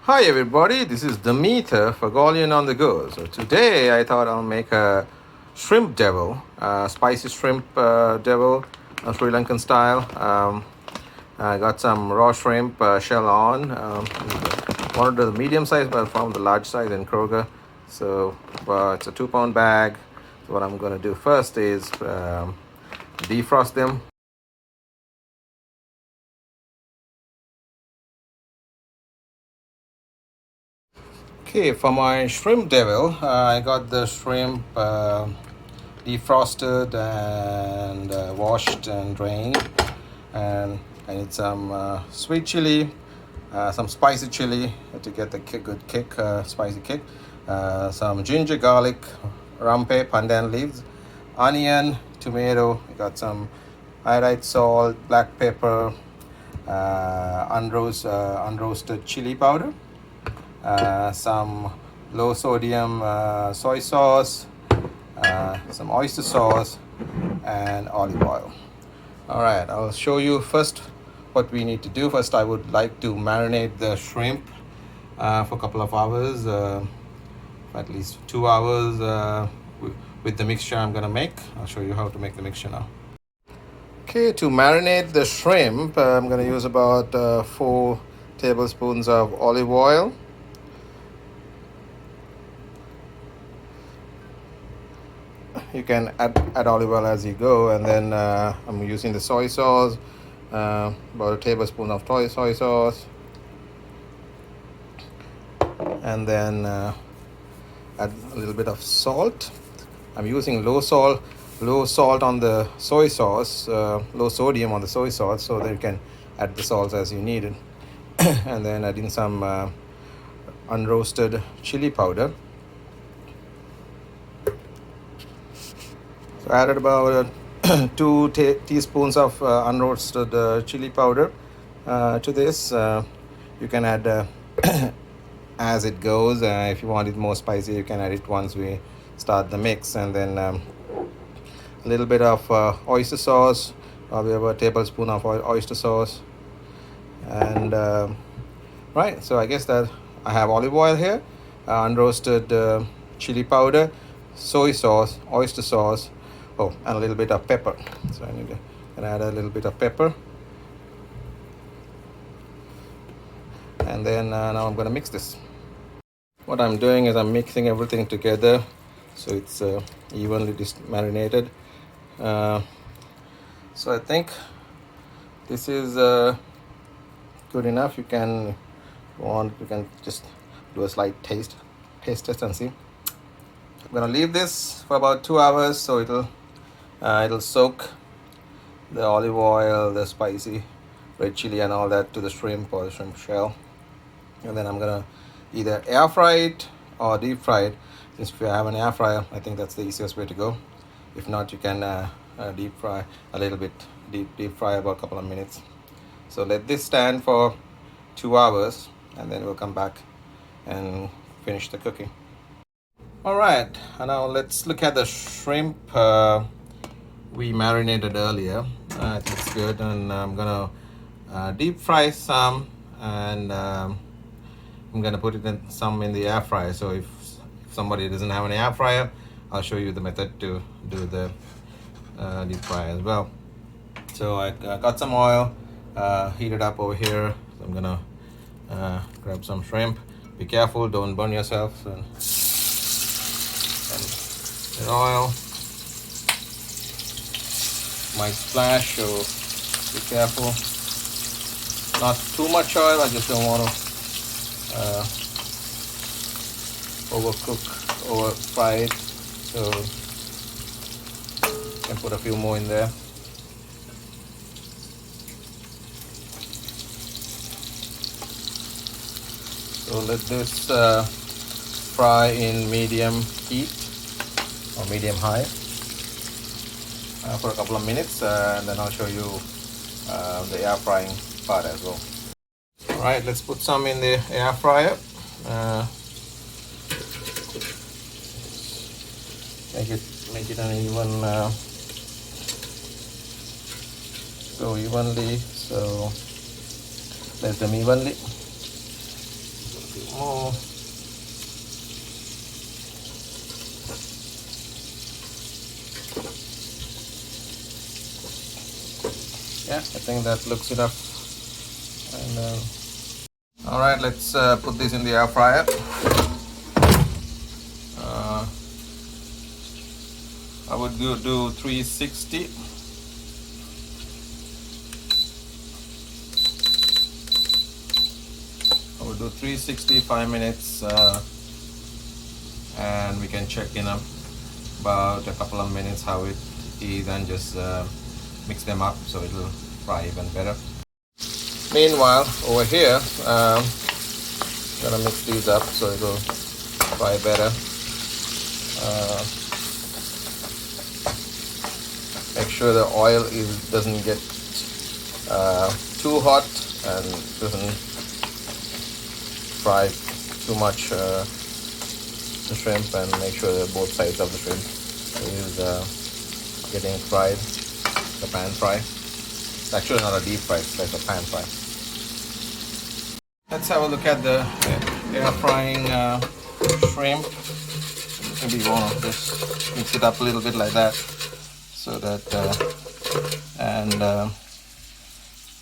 Hi everybody, this is the meter for Golian on the go. So today I thought I'll make a shrimp devil, spicy shrimp devil, Sri Lankan style. I got some raw shrimp shell on. Wanted the medium size, but I found the large size in Kroger. So it's a 2 pound bag. So what I'm going to do first is defrost them. Okay, for my shrimp devil, I got the shrimp defrosted and washed and drained, and I need some sweet chili, some spicy chili to get the good kick, spicy kick, some ginger, garlic, rampe, pandan leaves, onion, tomato. I got some iodide salt, black pepper, unroasted chili powder, some low sodium soy sauce, some oyster sauce, and olive oil. All right, I'll show you first what we need to do. First, I would like to marinate the shrimp for a couple of hours, at least 2 hours with the mixture I'm gonna make. I'll show you how to make the mixture now. Okay, to marinate the shrimp, I'm gonna use about 4 tablespoons of olive oil. You can add olive oil as you go, and then I'm using the soy sauce, about a tablespoon of soy sauce, and then add a little bit of salt. I'm using low salt on the soy sauce, low sodium on the soy sauce, so that you can add the salt as you need it. And then adding some unroasted chili powder. So I added about 2 teaspoons of unroasted chili powder to this. You can add as it goes. If you want it more spicy, you can add it once we start the mix. And then a little bit of oyster sauce, probably about a tablespoon of oyster sauce. And right, so I guess that I have olive oil here, unroasted chili powder, soy sauce, oyster sauce, and a little bit of pepper. So I need to add a little bit of pepper. And then now I'm going to mix this. What I'm doing is I'm mixing everything together so it's evenly marinated. So I think this is good enough. You can just do a slight taste test and see. I'm going to leave this for about 2 hours so it'll soak the olive oil, the spicy red chili and all that to the shrimp or the shrimp shell. And then I'm gonna either air fry it or deep fry it. Since if you have an air fryer, I think that's the easiest way to go. If not, you can deep fry a little bit, deep fry about a couple of minutes. So let this stand for 2 hours, and then we'll come back and finish the cooking. All right, and now let's look at the shrimp we marinated earlier. I think it's good, and I'm gonna deep fry some, and I'm gonna put it in some in the air fryer. So if somebody doesn't have an air fryer, I'll show you the method to do the deep fry as well. So I got some oil heated up over here. So I'm gonna grab some shrimp. Be careful, don't burn yourself. And oil might splash, so be careful. Not too much oil, I just don't want to over fry it, so you can put a few more in there. So let this fry in medium heat or medium high for a couple of minutes, and then I'll show you the air frying part as well. All right, let's put some in the air fryer. Make it an even go evenly. So let them evenly. few more. Yeah, I think that looks enough. And all right, let's put this in the air fryer. I would do 360. I would do 365 minutes, and we can check in about a couple of minutes how it is, and just mix them up so it will fry even better. Meanwhile, over here, I'm gonna mix these up so it will fry better. Make sure the oil doesn't get too hot and doesn't fry too much the shrimp, and make sure that both sides of the shrimp is getting fried, the pan fry. It's actually not a deep fry, it's like a pan fry. Let's have a look at the air frying shrimp. Maybe you want to just mix it up a little bit like that, so that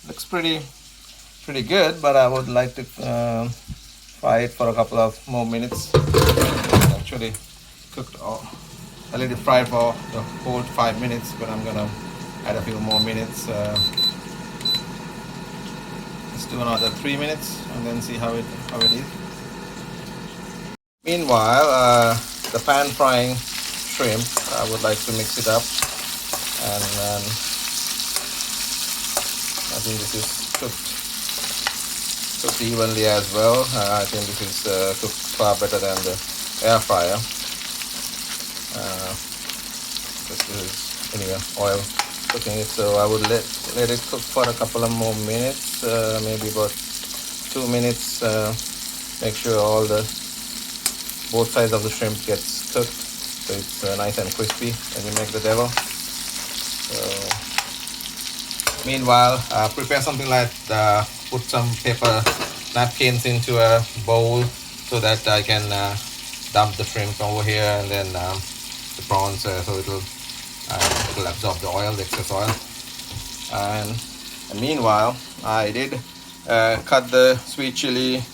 looks pretty good, but I would like to fry it for a couple of more minutes. Actually cooked, I let it fry for the whole 5 minutes, but I'm gonna add a few more minutes. Let's do another 3 minutes and then see how it is. Meanwhile, the pan frying shrimp, I would like to mix it up, and I think this is cooked evenly as well. I think this is cooked far better than the air fryer. This is anyway oil cooking it, so I would let it cook for a couple of more minutes, maybe about 2 minutes. Make sure both sides of the shrimp gets cooked, so it's nice and crispy when you make the devil. So meanwhile, prepare something like put some paper napkins into a bowl so that I can dump the shrimp over here, and then the prawns, so it'll absorb the oil, the excess oil. And meanwhile, I did cut the sweet chili,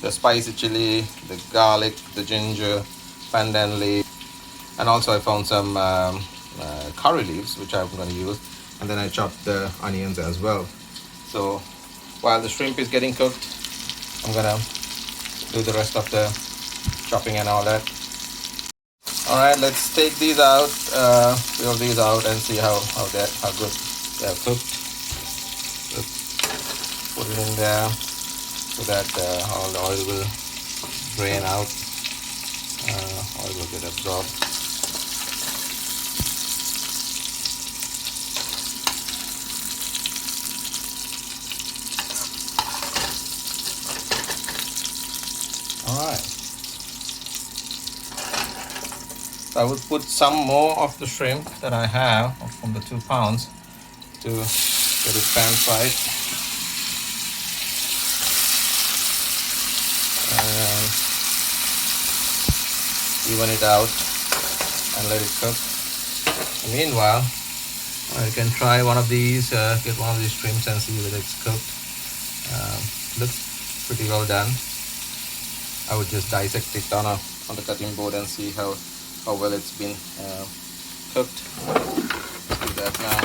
the spicy chili, the garlic, the ginger, pandan leaf, and also I found some curry leaves which I'm going to use, and then I chopped the onions as well. So while the shrimp is getting cooked, I'm gonna do the rest of the chopping and all that. All right, let's take these out, peel these out, and see how good they are cooked. Let's put it in there so that all the oil will drain out, oil will get absorbed. All right. So I will put some more of the shrimp that I have from the 2 pounds to get it pan fried. And even it out and let it cook. Meanwhile, you can try one of these, get one of these shrimps and see whether it's cooked. Looks pretty well done. I would just dissect it on the cutting board and see how well it's been cooked. Do that now.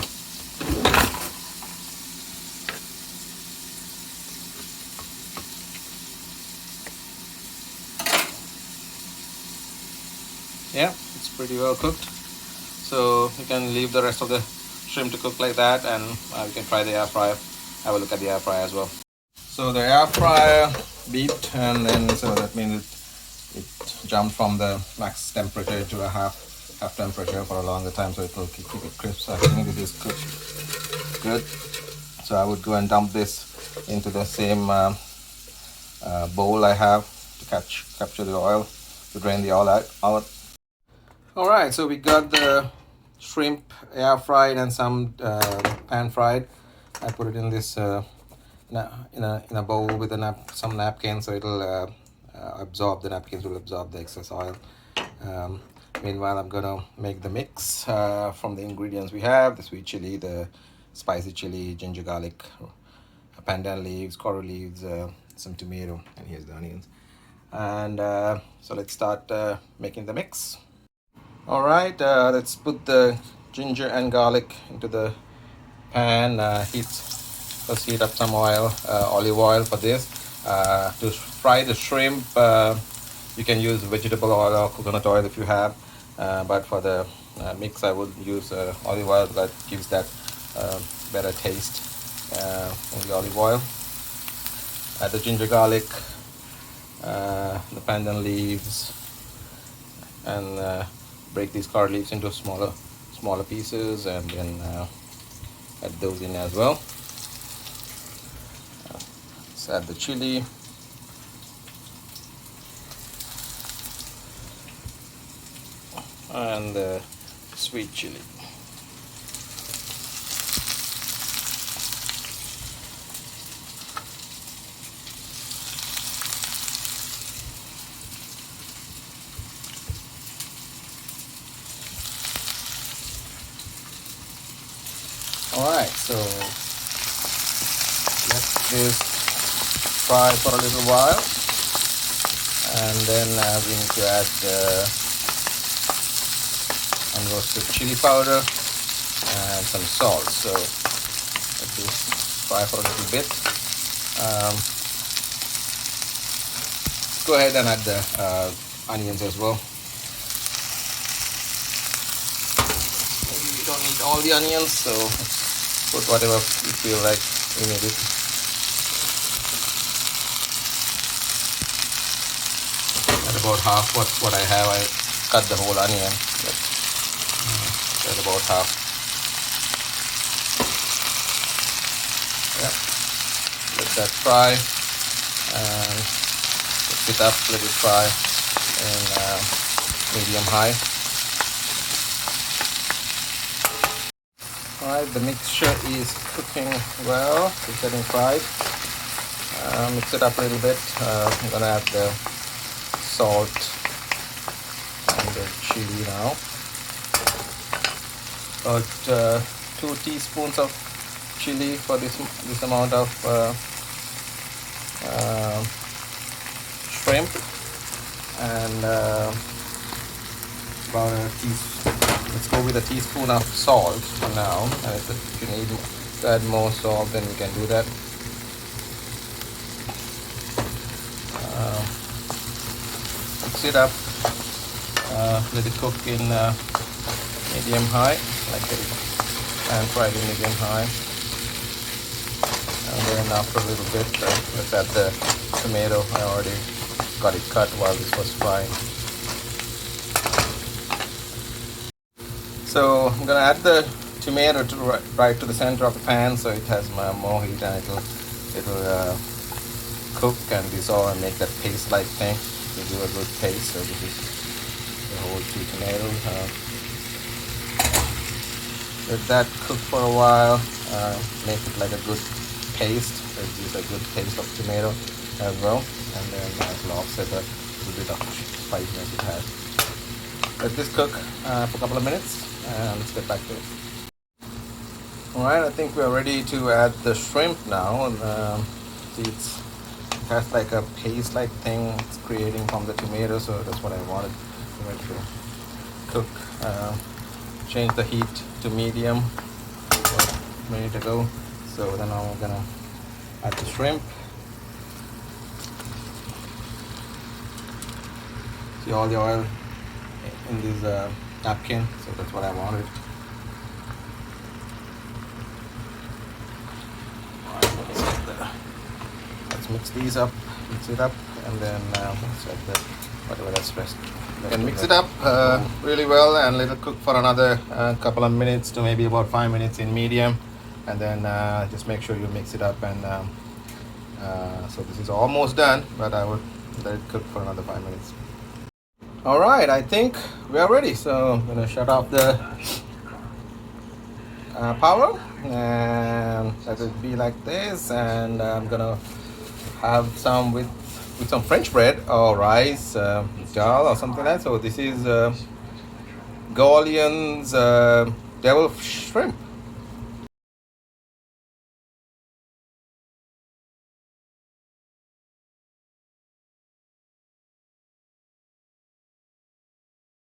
Yeah, it's pretty well cooked. So you can leave the rest of the shrimp to cook like that, and we can try the air fryer. Have a look at the air fryer as well. So the air fryer beeped, and then so that means it jumped from the max temperature to a half temperature for a longer time, so it will keep it crisp. So I think this is cooked good. So I would go and dump this into the same bowl I have to capture the oil, to drain the oil out. All right, so we got the shrimp air fried and some pan fried. I put it in this in a bowl with some napkin, so it'll absorb, the napkins will absorb the excess oil. Meanwhile, I'm gonna make the mix from the ingredients we have: the sweet chili, the spicy chili, ginger garlic, pandan leaves, coral leaves, some tomato, and here's the onions. And so let's start making the mix. All right, let's put the ginger and garlic into the pan. Let's heat up some oil, olive oil for this. To fry the shrimp, you can use vegetable oil or coconut oil if you have, but for the mix I would use olive oil. That gives that better taste in the olive oil. Add the ginger garlic, the pandan leaves, and break these coral leaves into smaller pieces, and then add those in as well. Let's add the chili. And the sweet chili. Alright, so let this fry for a little while, and then we need to add the unroasted chili powder and some salt. So let this fry for a little bit. Go ahead and add the onions as well. Maybe we don't need all the onions, so put whatever you feel like you need it. At about half what I have, I cut the whole onion. At about half. Yeah. Let that fry and mix it up. Let it fry in medium high. Alright, the mixture is cooking well. It's getting fried. Mix it up a little bit. I'm gonna add the salt and the chili now. About 2 teaspoons of chili for this amount of shrimp, and about a teaspoon. Let's go with a teaspoon of salt for now. And if you need to add more salt, then we can do that. Mix it up. Let it cook in medium high, like this, and fry it in medium high. And then after a little bit, let's add the tomato. I already got it cut while this was frying. So I'm gonna add the tomato right to the center of the pan, so it has more heat, and it'll cook and dissolve and make that paste-like thing. To do a good paste. So this is the whole 2 tomatoes. Let that cook for a while. Make it like a good paste. So it gives a good taste of tomato as well, and then it will offset a little bit of spiciness it has. Let this cook for a couple of minutes, and let's get back to it. Alright, I think we are ready to add the shrimp now. And see, it has like a paste-like thing it's creating from the tomato, so that's what I wanted to cook. Change the heat to medium a minute ago. So then I'm gonna add the shrimp. See all the oil in this napkin, so that's what I wanted. Let's mix these up, mix it up, and then let's add the whatever that's rest. And mix it up really well, and let it cook for another couple of minutes to maybe about 5 minutes in medium, and then just make sure you mix it up. And so this is almost done, but I would let it cook for another 5 minutes. All right, I think we are ready, so I'm gonna shut off the power and let it be like this, and I'm gonna have some with with some French bread or rice, dal or something like that. So this is Gaulian's devil shrimp.